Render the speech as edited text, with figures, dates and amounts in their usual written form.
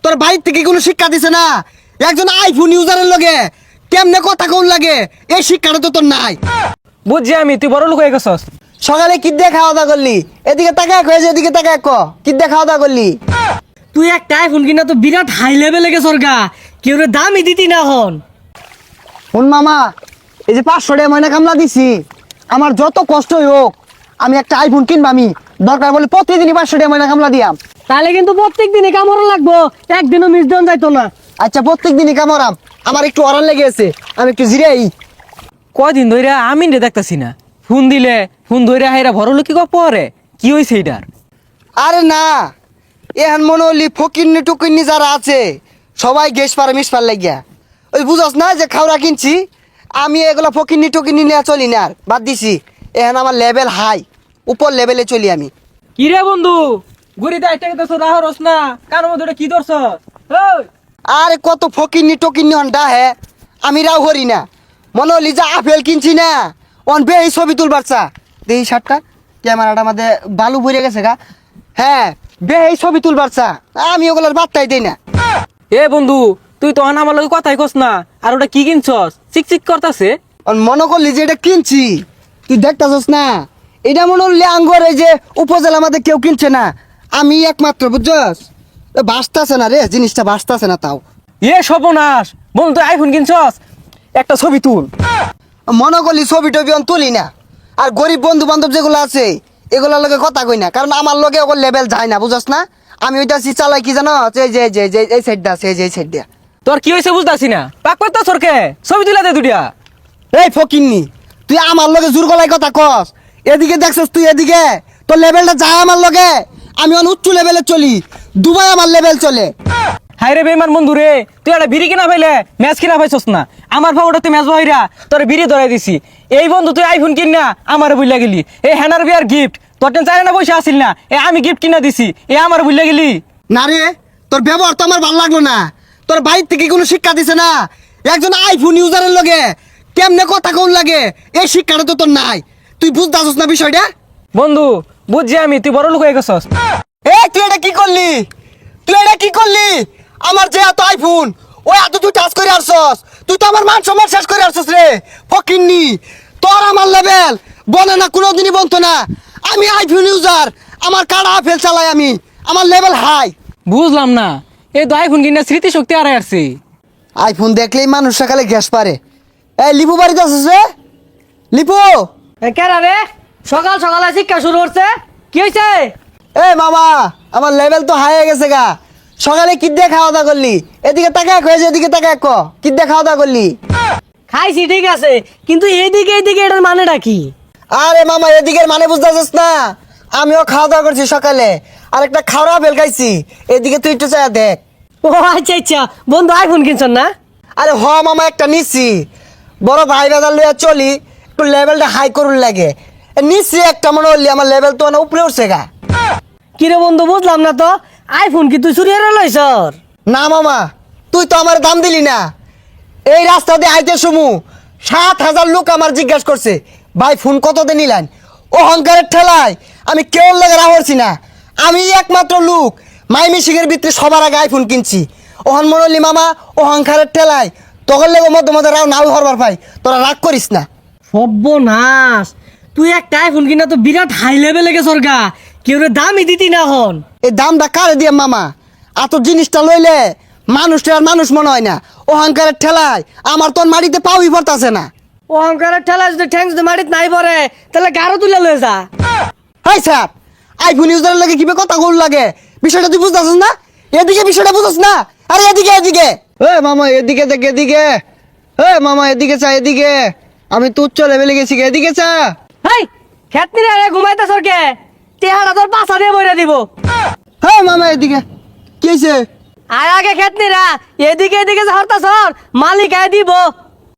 তোর বাইর থেকে কোনো শিক্ষা দিছে না? একজন আইফোন ইউজারের লগে কেমনে কথা কোন লাগে এই শিক্ষাটা তো তোর নাই। বুঝছি আমি, তুই বড় লোক হয়ে গেছস। সকালে কি দিয়ে খাওয়া দাওয়া করলি? এদিকে তাকায় কয়েছে, এদিকে তাকায় ক কি দিয়ে খাওয়া দাওয়া করলি? তুই একটা আইফোন কিনা তো বিরাট হাই লেভেলে গেছর গা, কেউ রে দামই দিতি না হন। শোন মামা, এই যে 500 টাকা ময়না কামলা দিছি, আমার যত কষ্টই হোক আমি একটা আইফোন কিনবা। আমি দরকার বলে প্রতিদিনই 500 টাকা ময়না কামলা দিয়াম। তাহলে কিন্তু প্রত্যেক দিনে কামড় লাগবো, একদিনও মিস দেন যাইতো না। আচ্ছা প্রত্যেক দিনই কামড়াম, আমার একটু অরান লেগে আছে, আমি একটু জিরাই। কদিন ধরে আমি রে দেখতাছি না, ফোন দিলে ফোন ধরে হাইরা বড় লোক কি পরে কি হয়েছে এটার? আরে না, এখন মনে হলি ফকিন্নি টুকিন্নি যারা আছে সবাই গ্যাস পারে মিস পার লাগিয়া। ওই বুঝস না যে খাওয়া কিনছি, আমি এগুলো ফকিন্নি টুকিন্নি নিয়ে চলি না, আর বাদ দিছি। এখন আমার লেভেল হাই, উপর লেভেলে চলি আমি। কি রে বন্ধু, ঘুরিতে আইটা গেছস রাহরস না, কার মধ্যে কি ধরছস? ওই আরে কত ফকিন্নি টকিন্নি হন্ডা হে, আমি রাও হরি না। মনে হলি যে আপেল কিনছি না, অন বে এই ছবি তুলবার চা দেখি শার্টটা ক্যামেরাটা আমাদের বালু ভরে গেছে গা। হ্যাঁ বে এই ছবি তুলবার চা, আমি ওগুলোর বার্তাই দেই না। এ বন্ধু, তুই তো আমার লগে কথাই কস না, আর ওটা কি কিনছস? চিকচিক করতাছে। মনে করলি যে এটা কিনছি, তুই দেখতাছস না? এটা মনে হলি আঙ্গর এই যে উপজেলা আমাদের কেউ কিনছে না, আমি একমাত্র, বুঝছস? বাঁচতাছে না রে, জিনিসটা বাঁচতাছে না। তাও এ সর্বনাশ, বন্ধু তুই আইফোন কিনছস, একটা ছবি তুল। মনে করলি ছবি টবি আমি তুলি না, আর গরিব বন্ধু বান্ধব যেগুলো আছে এগুলোর লগে কথা কই না, কারণ আমার লগে ওর লেভেল যায় না, বুঝছস না? আমি ওইটা চালাই কি জানো, এই যে যে যে এই সাইডটা আছে, এই যে এই সাইড দিয়া। তোর কি হয়েছে বুঝতাছি না, পাক পাত্তা সরকে ছবি তুলা দে দুটিয়া। এই ফকিন্নি, তুই আমার লগে জোর গলায় কথা কস? এদিকে দেখছস তুই, এদিকে তোর লেভেলটা যায় আমার লগে। আমি অন উচ্চ লেভেলে চলি, দুবাই আমার লেভেল চলে। হাই রে বেমান বন্ধু রে, তুই একটা বিড়ি কিনা পাইলে ম্যাচ কিনা পাইছস না, আমার ফাউটা তুই ম্যাচ বহিরা তোর বিড়ি ধরাই দিছি। এই বন্ধু তুই আইফোন কিন না আমার বুঝলা গেলি, এই হ্যানার বিয়ার গিফট তোর টেন চাই না পয়সা আসিল না, আমি গিফট কিনা দিছি, আমার বুঝলা গেলি। না রে, তোর ব্যবহার তো আমার ভালো লাগলো না। তোর বাইর থেকে কোনো শিক্ষা দিছে না? একজন আইফোন ইউজারের লগে কেমনে কথা কোন লাগে এই শিক্ষাটা তো তোর নাই। তুই বুঝতেছস না বিষয়টা? বন্ধু বুঝছি আমি, তুই বড় লোক হয়ে গেছস। এই তুই এটা কি করলি? তুই এটা কি করলি? আমার যে এত আইফোন, ওই এত তুই টাচ করে আসছস, তুই তো আমার মান সম্মান শেষ করে আসছস রে ফকিন্নি। তোর আমার লেভেল বনে না, কোনোদিনই বলতো না। আমি আইফোন ইউজার, আমার কাড়া আপেল চালাই আমি, আমার লেভেল হাই। বুঝলাম না, এই তো আইফোন কিনা স্মৃতিশক্তি হারাই আসছে। আইফোন দেখলেই মানুষ সকালে গ্যাস পারে। এই লিপু বাড়িতে আসছিস রে? লিপু, কেরা রে সকাল সকালে শিক্ষা শুরু করছে, কি হয়েছে? এ মামা, আমার লেভেল তো হাই হয়ে গেছে গা। সকালে কি দিয়ে খাওয়া দাওয়া করলি? এদিকে তাকায় কয়েছে, এদিকে তাকায় ক কি দিয়ে খাওয়া দাওয়া করলি? খাইছি ঠিক আছে, কিন্তু এইদিকে এইদিকে এটার মানেটা কি? আরে মামা, এদিকের মানে বুঝতেছিস না? আমিও খাওয়া দাওয়া করছি সকালে, আর একটা খাওয়া আপেল খাইছি। এদিকে তুই একটু চায়া দেখ। ও আচ্ছা আচ্ছা, বন্ধু আইফোন কিনছেন না? আরে হ মামা, একটা নিচ্ছি, বড় ভাই বাজার লইয়া চলি, একটু লেভেলটা হাই করুন লাগে। নিচ্ছি একটা, মনে হলি আমার লেভেল তো না উপরে উঠছে গা। কিরে বন্ধু বুঝলাম না তো, আইফোন কি তুই চুরি হারা লইছর? না মামা, তুই তো আমার দাম দিলি না। এই রাস্তা দিয়ে আইতে সমু 7,000 লোক আমার জিজ্ঞাসা করছে, ভাই ফোন কত দিয়ে নিলেন? অহংকারের ঠেলায় আমি কেউ লাগে রাহরছি না। আমি একমাত্র লোক মাইমি সিংয়ের ভিতরে সবার আগে আইফোন কিনছি। ওহন মনলি মামা, অহংকারের ঠেলায় তখন লেগে মধ্যে মধ্যে রাও নাও হরবার পাই। তোরা রাগ করিস না। সর্বনাশ, তুই একটা আইফোন কিনা তো বিরাট হাই লেভেলে গেছর গা, কেউ রে দামই দিতি না হন। এই দামটা কারে দিয়ে মামা? এত জিনিসটা লইলে মানুষটা আর মানুষ মনে হয় না। অহংকারের ঠেলায় আমার তোর মাটিতে পাউই পড়তাছে না। অহংকারের ঠেলা যদি ঠ্যাং যদি মাটিত নাই পড়ে, তাহলে গাড়ো তুলে লয়ে যা। হাই স্যার, আইফোন ইউজারের লাগে কিভাবে কথা বল লাগে, বিষয়টা তুই বুঝতেছিস না? এদিকে বিষয়টা বুঝছ না? আরে এদিকে এদিকে, এ মামা এদিকে দেখ, এদিকে। এ মামা এদিকে চা, এদিকে। আমি তো উচ্চ লেভেলে গেছি, এদিকে চা। হেই, খেতনি রে ঘুমাইতেছর কে? তেহারা তোর পাছা দিয়ে বইরা দিব। হ্যাঁ মামা এদিকে, কি হয়েছে? আয় আগে খেতনি রা, এদিকে এদিকে যে হরতাছর মালিক আয় দিব।